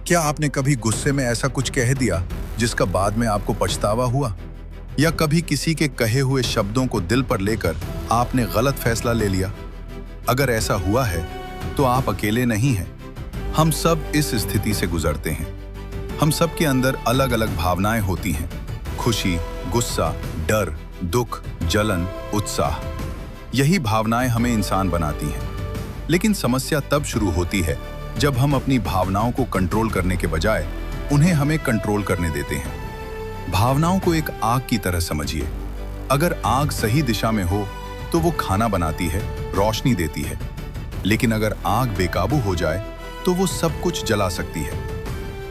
क्या आपने कभी गुस्से में ऐसा कुछ कह दिया जिसका बाद में आपको पछतावा हुआ? या कभी किसी के कहे हुए शब्दों को दिल पर लेकर आपने गलत फैसला ले लिया? अगर ऐसा हुआ है तो आप अकेले नहीं हैं। हम सब इस स्थिति से गुजरते हैं। हम सब के अंदर अलग अलग भावनाएं होती हैं। खुशी, गुस्सा, डर, दुख, जलन, उत्साह। यही भावनाएं हमें इंसान बनाती हैं। लेकिन समस्या तब शुरू होती है जब हम अपनी भावनाओं को कंट्रोल करने के बजाय उन्हें हमें कंट्रोल करने देते हैं। भावनाओं को एक आग की तरह समझिए। अगर आग सही दिशा में हो तो वो खाना बनाती है, रोशनी देती है। लेकिन अगर आग बेकाबू हो जाए तो वो सब कुछ जला सकती है।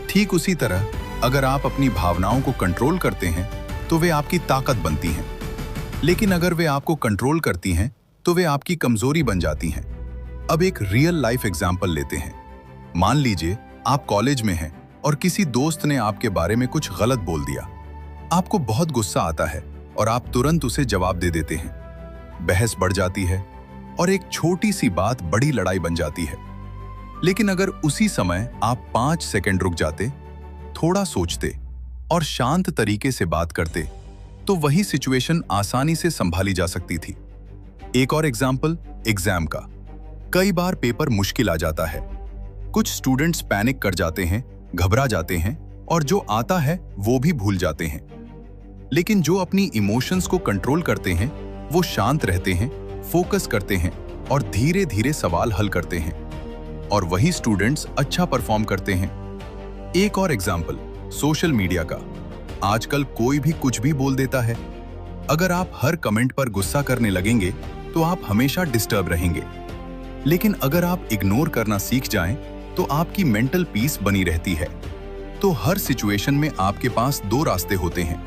ठीक उसी तरह अगर आप अपनी भावनाओं को कंट्रोल करते हैं तो वे आपकी ताकत बनती हैं। लेकिन अगर वे आपको कंट्रोल करती हैं तो वे आपकी कमजोरी बन जाती हैं। अब एक रियल लाइफ एग्जाम्पल लेते हैं। मान लीजिए आप कॉलेज में हैं और किसी दोस्त ने आपके बारे में कुछ गलत बोल दिया। आपको बहुत गुस्सा आता है और आप तुरंत उसे जवाब दे देते हैं। बहस बढ़ जाती है और एक छोटी सी बात बड़ी लड़ाई बन जाती है। लेकिन अगर उसी समय आप 5 सेकंड रुक जाते, थोड़ा सोचते और शांत तरीके से बात करते तो वही सिचुएशन आसानी से संभाली जा सकती थी। एक और एग्जाम्पल एग्जाम का। कई बार पेपर मुश्किल आ जाता है। कुछ स्टूडेंट्स पैनिक कर जाते हैं, घबरा जाते हैं और जो आता है वो भी भूल जाते हैं। लेकिन जो अपनी इमोशंस को कंट्रोल करते हैं वो शांत रहते हैं, फोकस करते हैं और धीरे धीरे सवाल हल करते हैं। और वही स्टूडेंट्स अच्छा परफॉर्म करते हैं। एक और एग्जाम्पल सोशल मीडिया का। आजकल कोई भी कुछ भी बोल देता है। अगर आप हर कमेंट पर गुस्सा करने लगेंगे तो आप हमेशा डिस्टर्ब रहेंगे। लेकिन अगर आप इग्नोर करना सीख जाएं तो आपकी मेंटल पीस बनी रहती है। तो हर सिचुएशन में आपके पास 2 रास्ते होते हैं।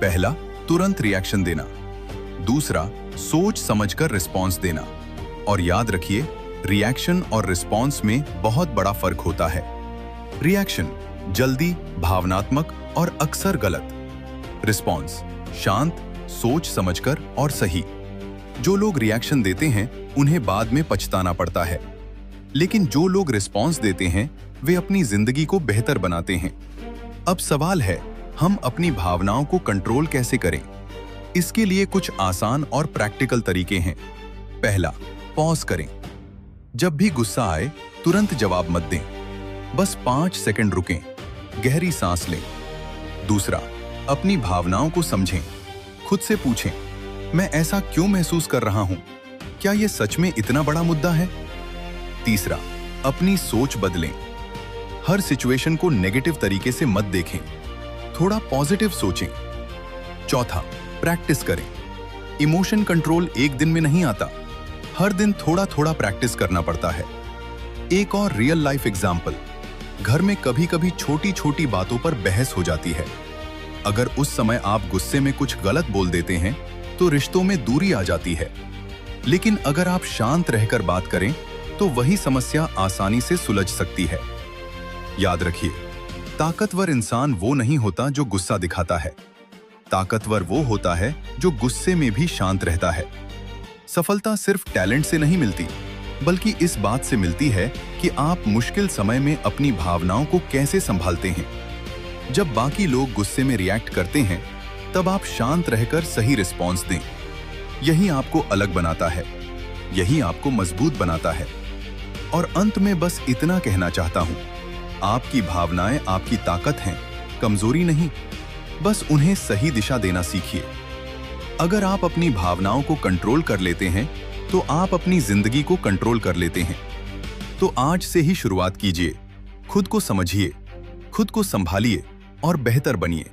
पहला, तुरंत रिएक्शन देना। दूसरा, सोच समझकर रिस्पॉन्स देना। और याद रखिए, रिएक्शन और रिस्पॉन्स में बहुत बड़ा फर्क होता है। रिएक्शन जल्दी, भावनात्मक और अक्सर गलत। रिस्पॉन्स शांत, सोच समझकर और सही। जो लोग रिएक्शन देते हैं उन्हें बाद में पछताना पड़ता है। लेकिन जो लोग रिस्पॉन्स देते हैं वे अपनी जिंदगी को बेहतर बनाते हैं। अब सवाल है, हम अपनी भावनाओं को कंट्रोल कैसे करें? इसके लिए कुछ आसान और प्रैक्टिकल तरीके हैं। पहला, पॉज करें। जब भी गुस्सा आए तुरंत जवाब मत दें। बस 5 सेकंड रुकें, गहरी सांस लें। दूसरा, अपनी भावनाओं को समझें। खुद से पूछें, मैं ऐसा क्यों महसूस कर रहा हूं? क्या यह सच में इतना बड़ा मुद्दा है? तीसरा, अपनी सोच बदलें। हर सिचुएशन को नेगेटिव तरीके से मत देखें, थोड़ा पॉजिटिव सोचें। चौथा, प्रैक्टिस करें। इमोशन कंट्रोल एक दिन में नहीं आता, हर दिन थोड़ा थोड़ा प्रैक्टिस करना पड़ता है। एक और रियल लाइफ एग्जाम्पल। घर में कभी कभी छोटी छोटी बातों पर बहस हो जाती है। अगर उस समय आप गुस्से में कुछ गलत बोल देते हैं तो रिश्तों में दूरी आ जाती है। लेकिन अगर आप शांत रहकर बात करें तो वही समस्या आसानी से सुलझ सकती है। याद रखिए, ताकतवर इंसान वो नहीं होता जो गुस्सा दिखाता है। ताकतवर वो होता है जो गुस्से में भी शांत रहता है। सफलता सिर्फ टैलेंट से नहीं मिलती, बल्कि इस बात से मिलती है कि आप मुश्किल समय में अपनी भावनाओं को कैसे संभालते हैं। जब बाकी लोग गुस्से में रिएक्ट करते हैं तब आप शांत रहकर सही रिस्पॉन्स दें। यही आपको अलग बनाता है, यही आपको मजबूत बनाता है। और अंत में बस इतना कहना चाहता हूं, आपकी भावनाएं आपकी ताकत हैं, कमजोरी नहीं। बस उन्हें सही दिशा देना सीखिए। अगर आप अपनी भावनाओं को कंट्रोल कर लेते हैं तो आप अपनी जिंदगी को कंट्रोल कर लेते हैं। तो आज से ही शुरुआत कीजिए। खुद को समझिए, खुद को संभालिए और बेहतर बनिए।